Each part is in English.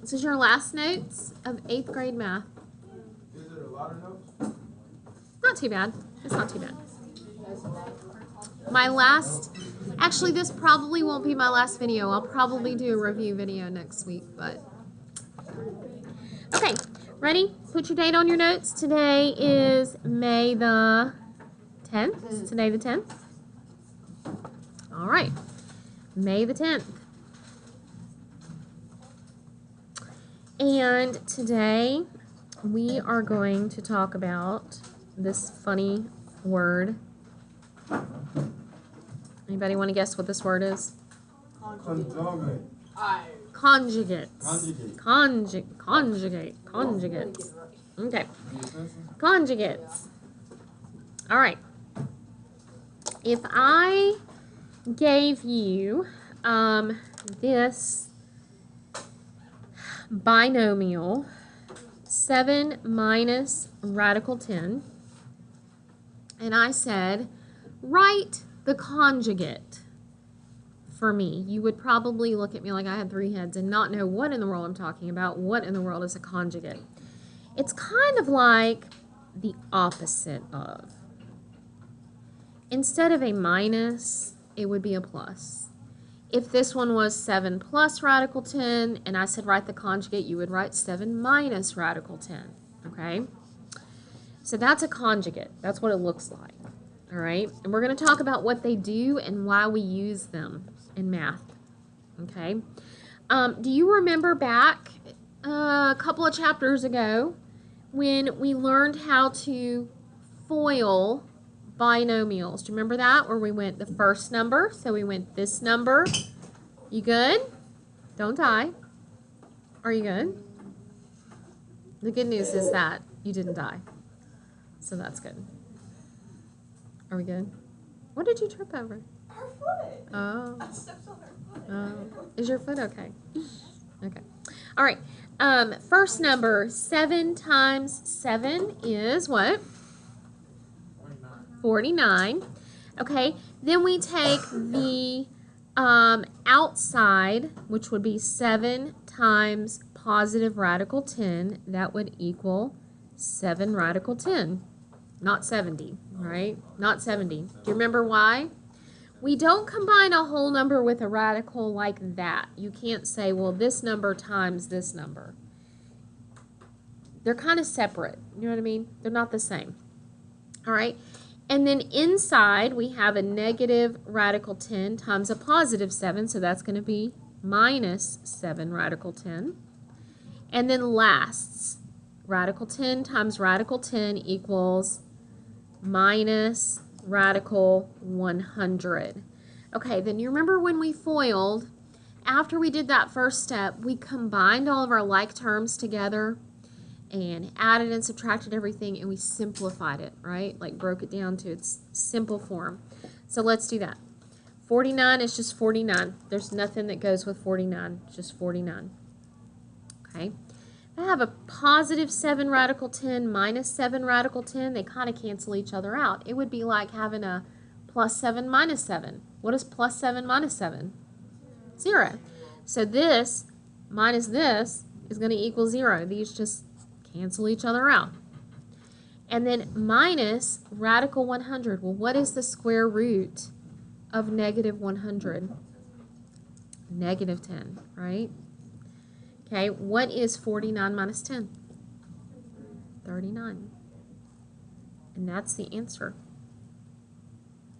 This is your last notes of 8th grade math. Is it a lot of notes? Not too bad. It's not too bad. My last, actually this probably won't be my last video. I'll probably do a review video next week, but. Okay, ready? Put your date on your notes. Today is May the 10th. Is today the 10th? All right, May the 10th. And today we are going to talk about this funny word. Anybody want to guess what this word is? Conjugate. Conjugates. Conjugates. Okay. Conjugates. All right. If I gave you this binomial 7 minus radical 10, and I said, write the conjugate for me, you would probably look at me like I had 3 heads and not know what in the world I'm talking about. What in the world is a conjugate? It's kind of like the opposite of. Instead of a minus, it would be a plus. If this one was 7 plus radical 10, and I said write the conjugate, you would write 7 minus radical 10, okay? So that's a conjugate. That's what it looks like, all right? And we're going to talk about what they do and why we use them in math, okay? Do you remember back a couple of chapters ago when we learned how to FOIL binomials? Do you remember that? Where we went the first number, so we went this number. You good? Don't die. Are you good? The good news is that you didn't die. So that's good. Are we good? What did you trip over? Her foot. Oh. I stepped on her foot. Oh. Is your foot okay? Okay. All right. First number, 7 times 7 is what? 49. Okay, then we take the outside, which would be 7 times positive radical 10. That would equal 7 radical 10. Not 70, right? Not 70. Do you remember why? We don't combine a whole number with a radical like that. You can't say, well, this number times this number. They're kind of separate. You know what I mean? They're not the same. All right. And then inside, we have a negative radical 10 times a positive 7, so that's going to be minus 7 radical 10. And then lasts, radical 10 times radical 10 equals minus radical 100. Okay, then you remember when we FOILed, after we did that first step, we combined all of our like terms together and added and subtracted everything, and we simplified it, right? Like broke it down to its simple form. So let's do that. 49 is just 49. There's nothing that goes with 49, it's just 49. Okay. I have a positive 7 radical 10 minus 7 radical 10. They kind of cancel each other out. It would be like having a plus 7 minus 7. What is plus 7 minus 7? 0. So this minus this is going to equal 0. These just cancel each other out. And then minus radical 100. Well, what is the square root of negative 100? Negative 10, right? Okay, what is 49 minus 10? 39. And that's the answer.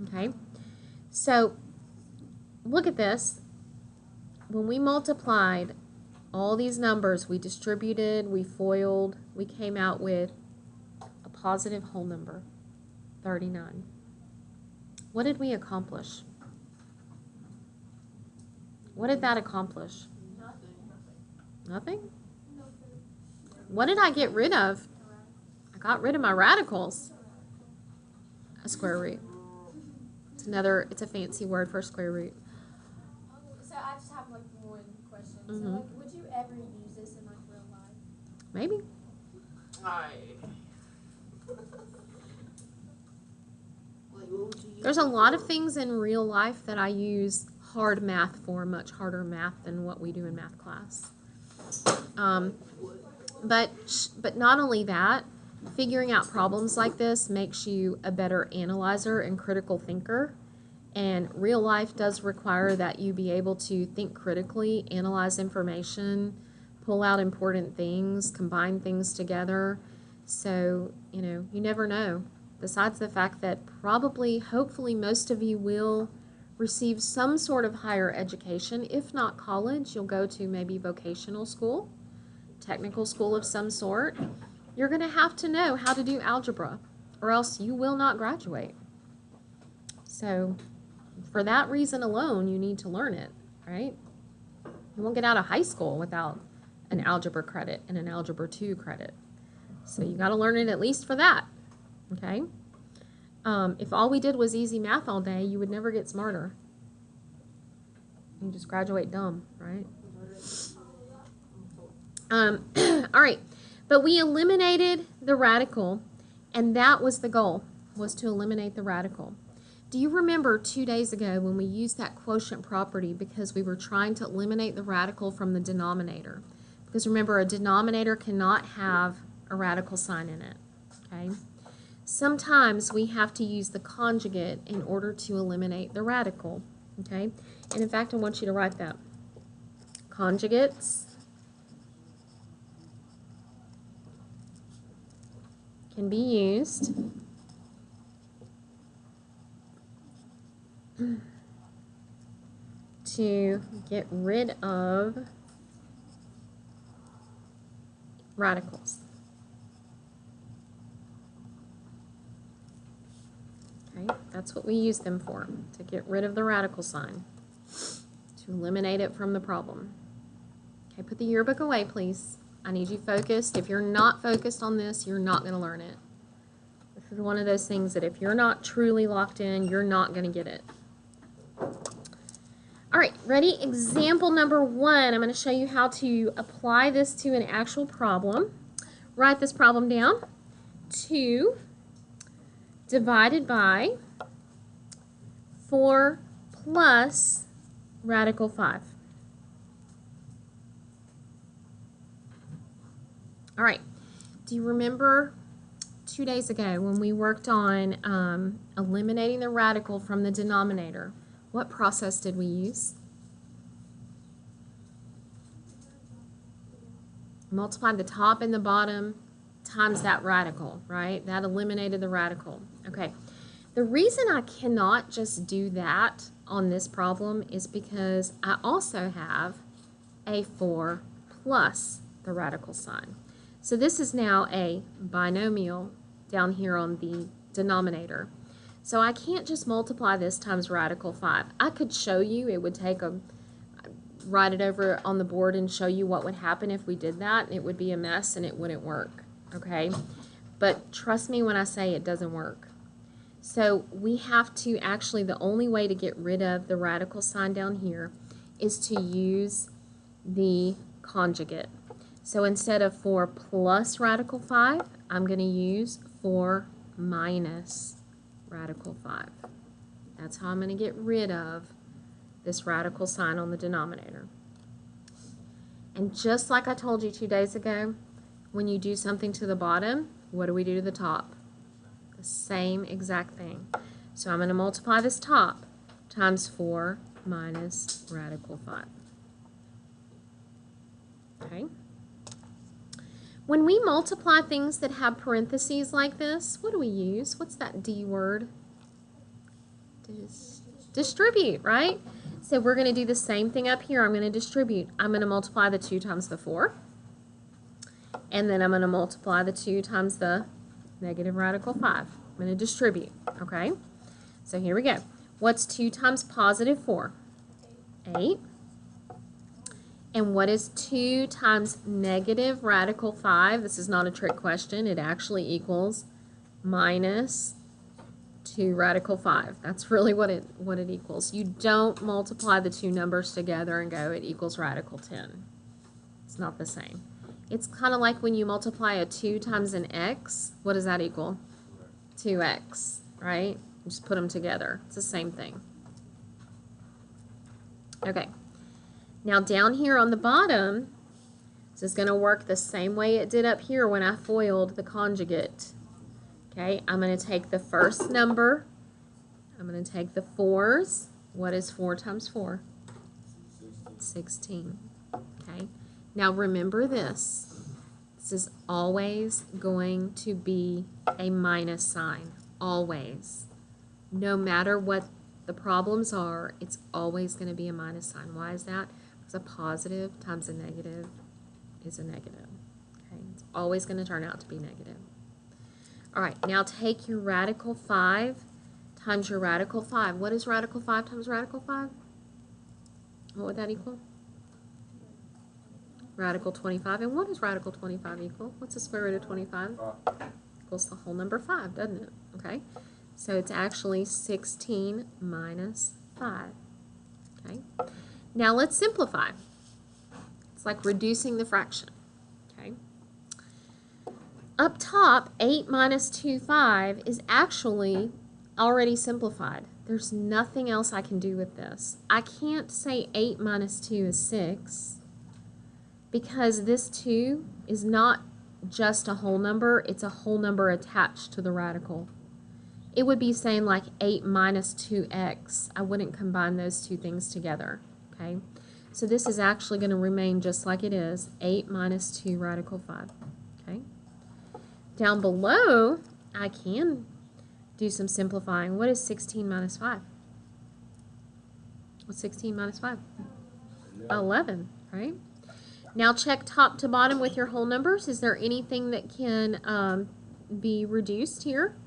Okay, so look at this. When we multiplied all these numbers, we distributed, we FOILed, we came out with a positive whole number, 39. What did we accomplish? What did that accomplish? Nothing? What did I get rid of? I got rid of my radicals. A square root. It's a fancy word for square root. So I just have like one question. Mm-hmm. So like, would you ever use this in like real life? Maybe. There's a lot of things in real life that I use hard math for, much harder math than what we do in math class. But not only that, figuring out problems like this makes you a better analyzer and critical thinker. And real life does require that you be able to think critically, analyze information, pull out important things, combine things together. So, you never know. Besides the fact that probably, hopefully, most of you will receive some sort of higher education. If not college, you'll go to maybe vocational school, technical school of some sort. You're going to have to know how to do algebra, or else you will not graduate. So, for that reason alone, you need to learn it, right? You won't get out of high school without an algebra credit and an algebra 2 credit. So you got to learn it at least for that, okay? If all we did was easy math all day, you would never get smarter. You just graduate dumb, right? All right, but we eliminated the radical, and that was the goal, was to eliminate the radical. Do you remember 2 days ago when we used that quotient property because we were trying to eliminate the radical from the denominator? Because remember, a denominator cannot have a radical sign in it, okay? Sometimes we have to use the conjugate in order to eliminate the radical, okay? And in fact, I want you to write that. Conjugates can be used to get rid of radicals. Okay, that's what we use them for, to get rid of the radical sign, to eliminate it from the problem. Okay, put the yearbook away, please. I need you focused. If you're not focused on this, you're not going to learn it. This is one of those things that if you're not truly locked in, you're not going to get it. All right, ready? Example number 1. I'm going to show you how to apply this to an actual problem. Write this problem down. 2 divided by 4 plus radical 5. All right, do you remember 2 days ago when we worked on eliminating the radical from the denominator? What process did we use? Multiplied the top and the bottom times that radical, right? That eliminated the radical. Okay. The reason I cannot just do that on this problem is because I also have a 4 plus the radical sign. So this is now a binomial down here on the denominator. So I can't just multiply this times radical 5. I could show you, it would take write it over on the board and show you what would happen if we did that. It would be a mess and it wouldn't work, okay? But trust me when I say it doesn't work. So we have to actually, the only way to get rid of the radical sign down here is to use the conjugate. So instead of 4 plus radical 5, I'm going to use 4 minus radical 5. That's how I'm going to get rid of this radical sign on the denominator. And just like I told you 2 days ago, when you do something to the bottom, what do we do to the top? The same exact thing. So I'm going to multiply this top times 4 minus radical 5. Okay? When we multiply things that have parentheses like this, what do we use? What's that D word? Distribute, right? So we're going to do the same thing up here. I'm going to distribute. I'm going to multiply the 2 times the 4. And then I'm going to multiply the 2 times the negative radical 5. I'm going to distribute, okay? So here we go. What's 2 times positive 4? 8. And what is 2 times negative radical 5? This is not a trick question. It actually equals minus 2 radical 5. That's really what it equals. You don't multiply the two numbers together and go, it equals radical 10. It's not the same. It's kind of like when you multiply a 2 times an x. What does that equal? 2x, right? You just put them together. It's the same thing. Okay. Now down here on the bottom, This is going to work the same way it did up here when I FOILed the conjugate. Okay, I'm going to take the first number. I'm going to take the 4's. What is 4 times 4? 16. Okay, now remember this. This is always going to be a minus sign. Always. No matter what the problems are, it's always going to be a minus sign. Why is that? Because a positive times a negative is a negative. Okay, it's always going to turn out to be negative. All right, now take your radical 5 times your radical 5. What is radical 5 times radical 5? What would that equal? Radical 25. And what does radical 25 equal? What's the square root of 25? Equals the whole number 5, doesn't it? Okay, so it's actually 16 minus 5. Okay, now let's simplify. It's like reducing the fraction. Okay, up top, 8 minus 2, 5 is actually already simplified. There's nothing else I can do with this. I can't say 8 minus 2 is 6 because this 2 is not just a whole number, it's a whole number attached to the radical. It would be saying like 8 minus 2x. I wouldn't combine those two things together, okay? So this is actually going to remain just like it is, 8 minus 2 radical 5, okay? Down below, I can do some simplifying. What is 16 minus 5? What's 16 minus 5? 11, right? Now check top to bottom with your whole numbers. Is there anything that can be reduced here?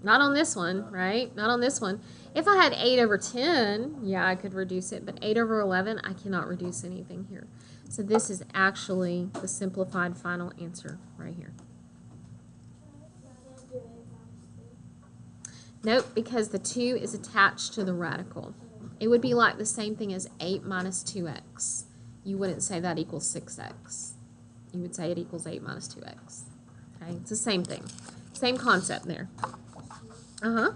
Not on this one, right? Not on this one. If I had 8 over 10, yeah, I could reduce it. But 8 over 11, I cannot reduce anything here. So this is actually the simplified final answer right here. Nope, because the 2 is attached to the radical. It would be like the same thing as 8 minus 2x. You wouldn't say that equals 6x. You would say it equals 8 minus 2x. Okay, it's the same thing. Same concept there. Uh-huh.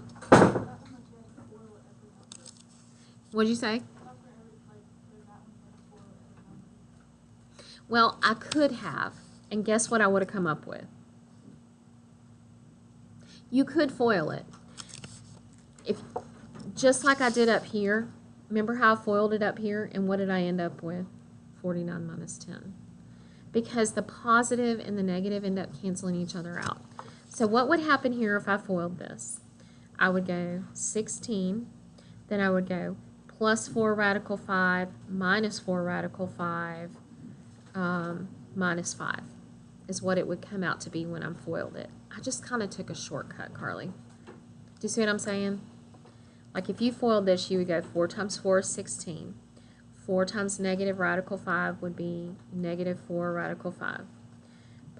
What'd you say? Well, I could have, and guess what I would have come up with? You could FOIL it. If just like I did up here, remember how I FOILed it up here, and what did I end up with? 49 minus 10. Because the positive and the negative end up canceling each other out. So what would happen here if I FOILed this? I would go 16, then I would go plus 4 radical 5, minus 4 radical 5, minus 5 is what it would come out to be when I'm FOILed it. I just kind of took a shortcut, Carly. Do you see what I'm saying? Like if you FOILed this, you would go 4 times 4 is 16. 4 times negative radical 5 would be negative 4 radical 5.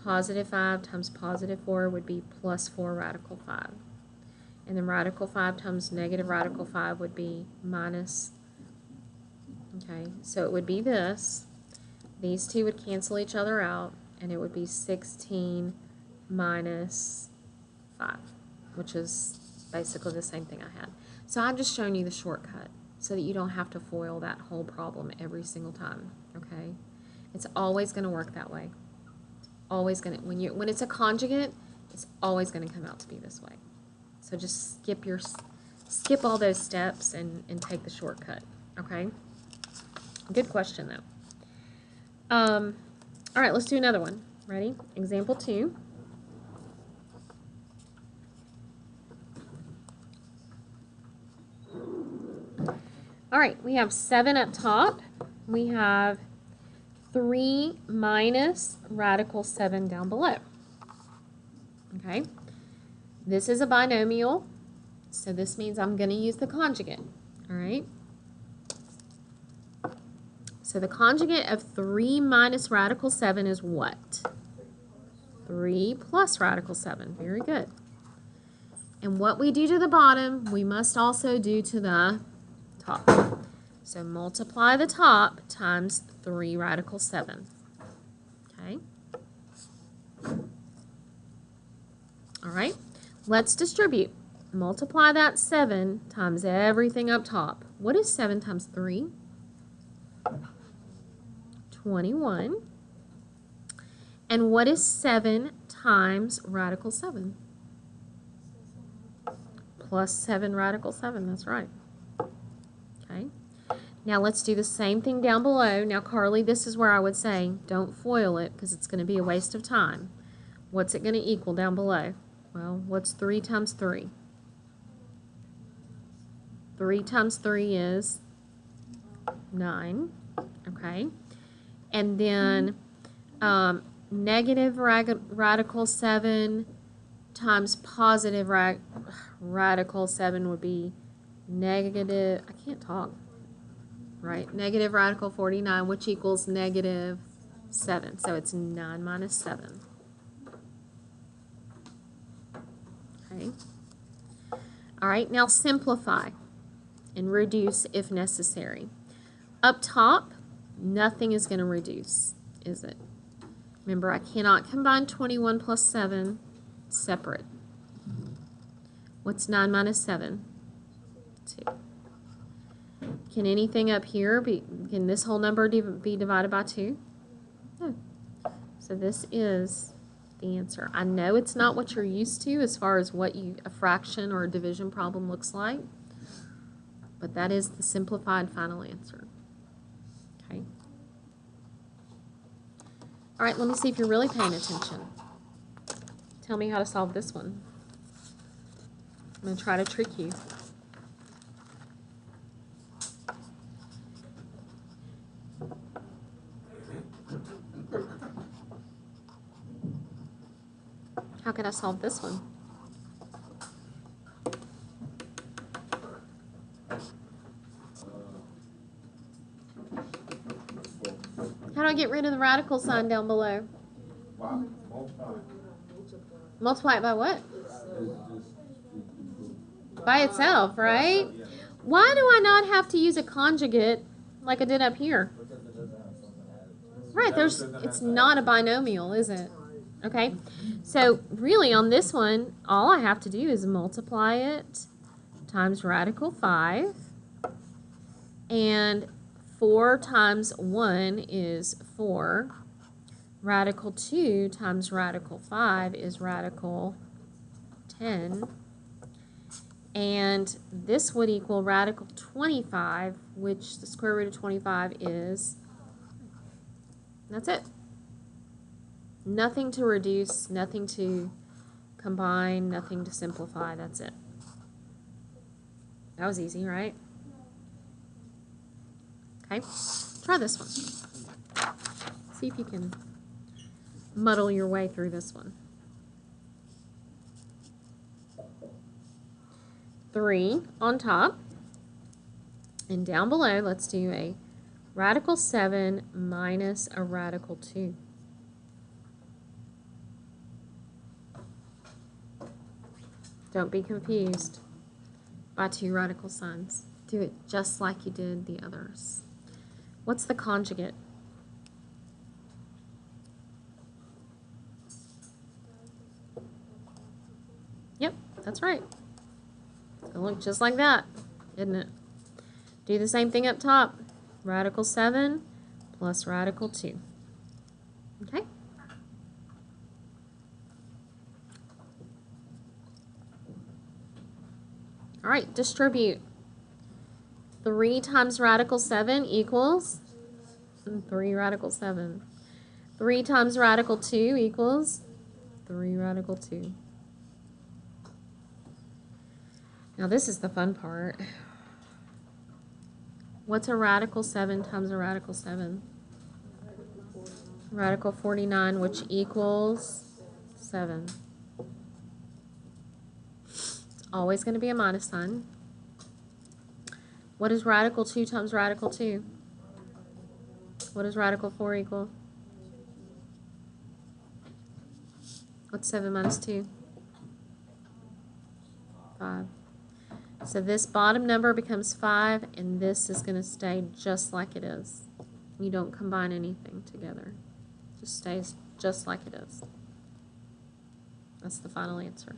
Positive 5 times positive 4 would be plus 4 radical 5. And then radical 5 times negative radical 5 would be minus. Okay, so it would be this. These two would cancel each other out, and it would be 16 minus 5, which is basically the same thing I had. So I'm just showing you the shortcut so that you don't have to FOIL that whole problem every single time, okay? It's always going to work that way. Always going to, when it's a conjugate, it's always going to come out to be this way. So just skip all those steps and take the shortcut, okay? Good question, though. All right, let's do another one. Ready? Example 2. All right, we have 7 up top. We have 3 minus radical 7 down below. Okay, this is a binomial, so this means I'm going to use the conjugate. All right. So the conjugate of 3 minus radical 7 is what? 3 plus radical 7. Very good. And what we do to the bottom, we must also do to the top. So multiply the top times 3 radical 7. Okay. All right. Let's distribute. Multiply that 7 times everything up top. What is 7 times 3? 21. And what is 7 times radical 7? Plus 7 radical 7, that's right. Okay. Now let's do the same thing down below. Now Carly, this is where I would say don't FOIL it because it's going to be a waste of time. What's it going to equal down below? Well, what's 3 times 3? 3 times 3 is 9. Okay. And then negative radical 7 times positive radical 7 would be negative, I can't talk, right? Negative radical 49, which equals negative 7. So it's 9 minus 7. Okay. All right, now simplify and reduce if necessary. Up top, nothing is going to reduce, is it? Remember, I cannot combine 21 plus 7 separate. What's 9 minus 7? 2. Can anything up here can this whole number be divided by 2? No. So this is the answer. I know it's not what you're used to as far as what a fraction or a division problem looks like, but that is the simplified final answer. Okay. All right, let me see if you're really paying attention. Tell me how to solve this one. I'm going to try to trick you. How can I solve this one? How do I get rid of the radical sign down below? Wow, multiply. Multiply it by what? By itself, right? Why do I not have to use a conjugate like I did up here? Right, it's not a binomial, is it? Okay, so really on this one, all I have to do is multiply it times radical 5, and 4 times 1 is 4. Radical 2 times radical 5 is radical 10. And this would equal radical 25, which the square root of 25 is, that's it. Nothing to reduce, nothing to combine, nothing to simplify, that's it. That was easy, right? Okay, try this one. See if you can muddle your way through this one. 3 on top, and down below, let's do a radical 7 minus a radical 2. Don't be confused by 2 radical signs. Do it just like you did the others. What's the conjugate? Yep, that's right. It'll look just like that, isn't it? Do the same thing up top. Radical 7 plus radical 2. Okay? All right, distribute. 3 times radical 7 equals 3 radical 7. 3 times radical 2 equals 3 radical 2. Now this is the fun part. What's a radical 7 times a radical 7? Radical 49, which equals 7. It's always going to be a minus sign. What is radical 2 times radical 2? What does radical 4 equal? What's 7 minus 2? 5. So this bottom number becomes 5, and this is going to stay just like it is. You don't combine anything together. It just stays just like it is. That's the final answer.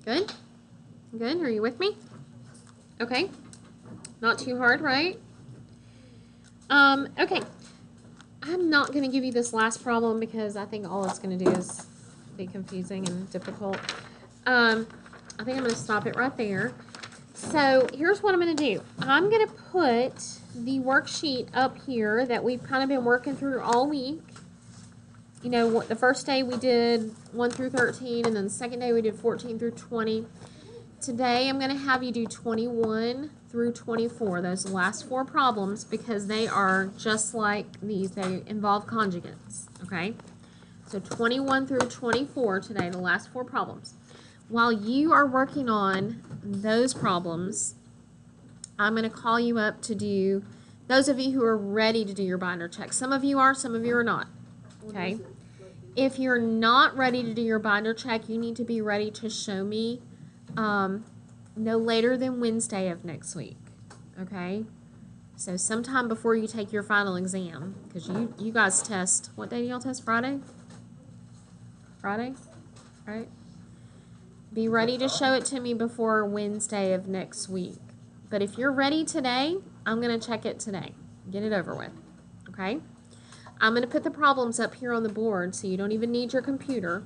Good? Good? Are you with me? Okay, not too hard, right? Okay, I'm not going to give you this last problem because I think all it's going to do is be confusing and difficult. I think I'm going to stop it right there. So here's what I'm going to do. I'm going to put the worksheet up here that we've kind of been working through all week. You know, the first day we did 1 through 13, and then the second day we did 14 through 20. Today I'm going to have you do 21 through 24, those last 4 problems, because they are just like these. They involve conjugates, okay? So 21 through 24 today, the last 4 problems. While you are working on those problems, I'm going to call you up to do, those of you who are ready to do your binder check. Some of you are, some of you are not, okay? If you're not ready to do your binder check, you need to be ready to show me no later than Wednesday of next week, okay? So sometime before you take your final exam, because you guys test, what day do y'all test? Friday? Friday, right? Be ready to show it to me before Wednesday of next week. But if you're ready today, I'm going to check it today. Get it over with, okay? I'm going to put the problems up here on the board so you don't even need your computer,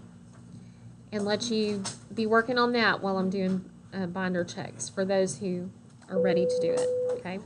and let you be working on that while I'm doing binder checks for those who are ready to do it, okay?